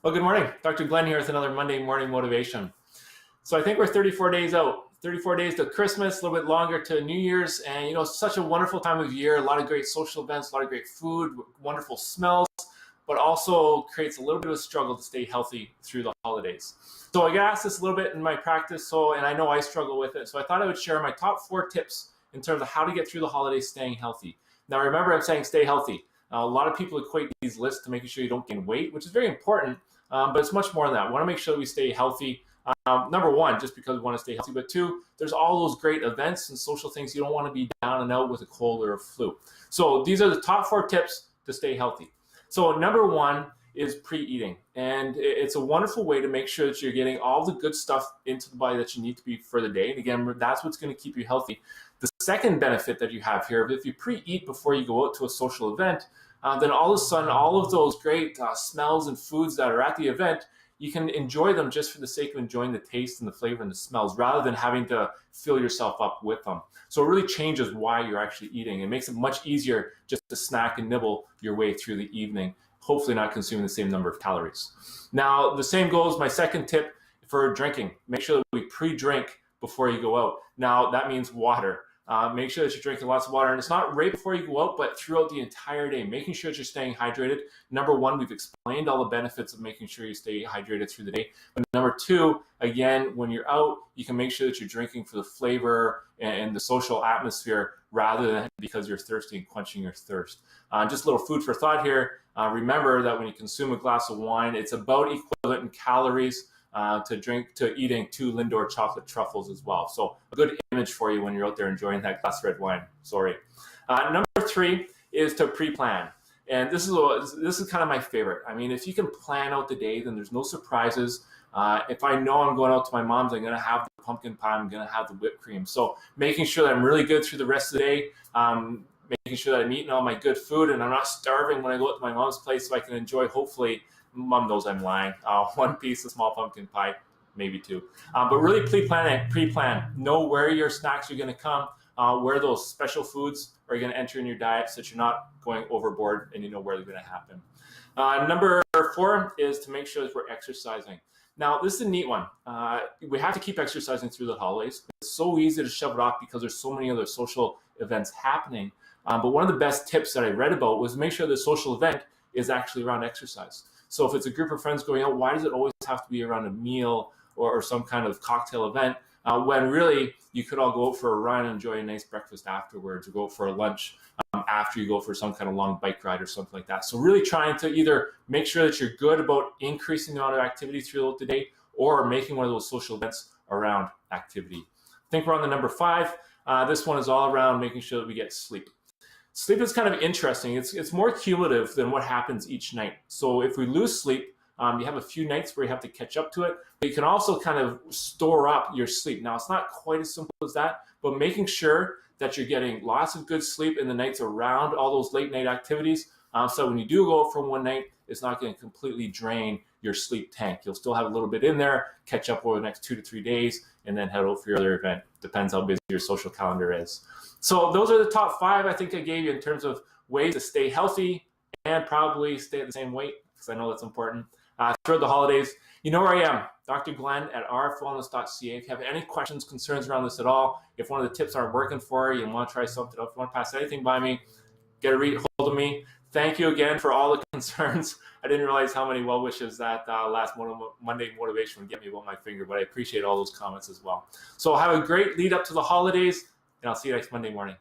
Well, good morning. Dr. Glenn here with another Monday morning motivation. So I think we're 34 days out, 34 days to Christmas, a little bit longer to New Year's. And, such a wonderful time of year, a lot of great social events, a lot of great food, wonderful smells, but also creates a little bit of a struggle to stay healthy through the holidays. So I get asked this a little bit in my practice, and I know I struggle with it. So I thought I would share my top 4 tips in terms of how to get through the holidays staying healthy. Now, remember, I'm saying stay healthy. A lot of people equate these lists to making sure you don't gain weight, which is very important, but it's much more than that. We want to make sure we stay healthy. Number one, just because we want to stay healthy, but two, there's all those great events and social things. You don't want to be down and out with a cold or a flu. So these are the top 4 tips to stay healthy. So number one is pre-eating. And it's a wonderful way to make sure that you're getting all the good stuff into the body that you need to be for the day. And again, that's what's going to keep you healthy. The second benefit that you have here, if you pre-eat before you go out to a social event, then all of a sudden, all of those great smells and foods that are at the event, you can enjoy them just for the sake of enjoying the taste and the flavor and the smells, rather than having to fill yourself up with them. So it really changes why you're actually eating. It makes it much easier just to snack and nibble your way through the evening, hopefully not consuming the same number of calories. Now, the same goes, my second tip for drinking. Make sure that we pre-drink before you go out. Now, that means water. Make sure that you're drinking lots of water, and it's not right before you go out, but throughout the entire day, making sure that you're staying hydrated. Number one, we've explained all the benefits of making sure you stay hydrated through the day. But number two, again, when you're out, you can make sure that you're drinking for the flavor and the social atmosphere rather than because you're thirsty and quenching your thirst. Just a little food for thought here. Remember that when you consume a glass of wine, it's about equivalent in calories to eating 2 Lindor chocolate truffles as well. So a good image for you when you're out there enjoying that glass of red wine. Sorry. Number 3 is to pre-plan. And this is kind of my favorite. I mean, if you can plan out the day, then there's no surprises. If I know I'm going out to my mom's, I'm going to have the pumpkin pie, I'm going to have the whipped cream. So making sure that I'm really good through the rest of the day, making sure that I'm eating all my good food and I'm not starving when I go out to my mom's place, so I can enjoy, hopefully, Mom knows I'm lying, 1 piece of small pumpkin pie, maybe 2. But really pre-plan. Know where your snacks are going to come, where those special foods are going to enter in your diet so that you're not going overboard and you know where they're going to happen. Number 4 is to make sure that we're exercising. Now, this is a neat one. We have to keep exercising through the holidays. It's so easy to shove it off because there's so many other social events happening. But one of the best tips that I read about was make sure the social event is actually around exercise. So if it's a group of friends going out, why does it always have to be around a meal or some kind of cocktail event when really you could all go out for a run and enjoy a nice breakfast afterwards, or go out for a lunch after you go for some kind of long bike ride or something like that. So really trying to either make sure that you're good about increasing the amount of activity throughout the day or making one of those social events around activity. I think we're on the number 5. This one is all around making sure that we get sleep. Sleep is kind of interesting. It's more cumulative than what happens each night. So if we lose sleep, you have a few nights where you have to catch up to it, but you can also kind of store up your sleep. Now, it's not quite as simple as that, but making sure that you're getting lots of good sleep in the nights around all those late night activities. So when you do go out for one night, it's not going to completely drain your sleep tank. You'll still have a little bit in there, catch up over the next 2 to 3 days, and then head out for your other event. Depends how busy your social calendar is. So those are the top 5 I think I gave you in terms of ways to stay healthy and probably stay at the same weight, because I know that's important throughout the holidays. You know where I am, Dr. Glenn at rfwellness.ca. If you have any questions, concerns around this at all, if one of the tips aren't working for you and want to try something else, if you want to pass anything by me, get a hold of me. Thank you again for all the concerns. I didn't realize how many well wishes that last Monday motivation would get me about my finger, but I appreciate all those comments as well. So have a great lead up to the holidays, and I'll see you next Monday morning.